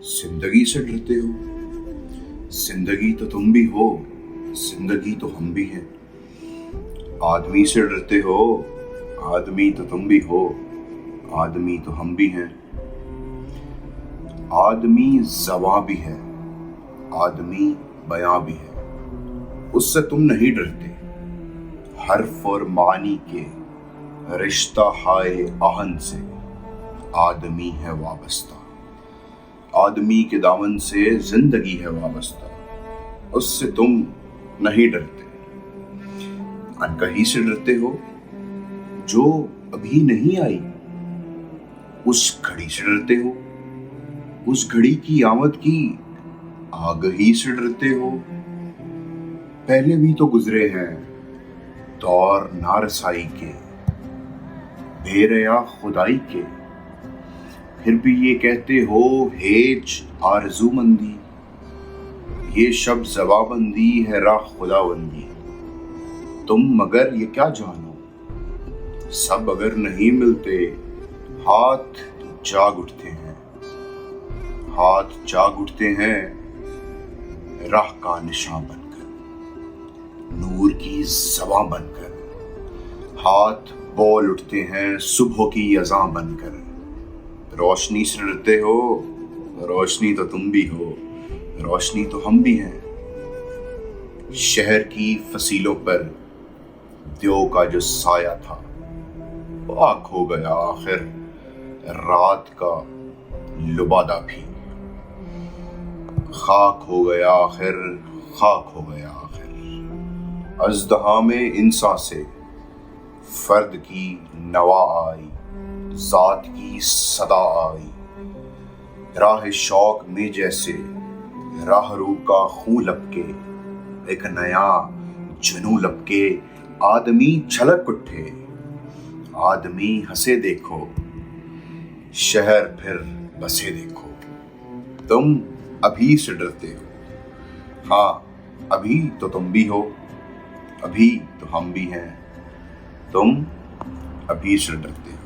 जिंदगी से डरते हो? जिंदगी तो तुम भी हो, जिंदगी तो हम भी हैं। आदमी से डरते हो? आदमी तो तुम भी हो, आदमी तो हम भी हैं। आदमी ज़बां भी है, आदमी बयां भी है, उससे तुम नहीं डरते। हर्फ और मानी के रिश्ता हाय आहन से आदमी है वाबस्ता। आदमी के दामन से जिंदगी है वाबस्ता, उससे तुम नहीं डरते। अनकही से डरते हो जो अभी नहीं आई, उस घड़ी से डरते हो, उस घड़ी की आमद की आगही से डरते हो। पहले भी तो गुजरे हैं दौर नारसाई के, बेरया खुदाई के, फिर भी ये कहते हो हेज आरज़ूमंदी। ये शब ज़बाबंदी है राह खुदाबंदी। तुम मगर ये क्या जानो, सब अगर नहीं मिलते हाथ जाग उठते हैं, हाथ जाग उठते हैं राह का निशान बनकर, नूर की ज़बां बनकर। हाथ बोल उठते हैं सुबह की अज़ां बनकर। रोशनी से डरते हो? रोशनी तो तुम भी हो, रोशनी तो हम भी हैं। शहर की फसीलों पर द्यो का जो साया था, पाक हो गया आखिर रात का लुबादा भी। खाक हो गया आखिर, खाक हो गया आखिर। अज़दहा में इंसान से फर्द की नवा आई, ज़ात की सदा आई। राह शौक में जैसे राहरू का खून लपके, एक नया जुनू लपके आदमी छलक उठे। आदमी हंसे देखो, शहर फिर बसे देखो। तुम अभी से डरते हो? हाँ, अभी तो तुम भी हो, अभी तो हम भी हैं। तुम अभी से डरते हो।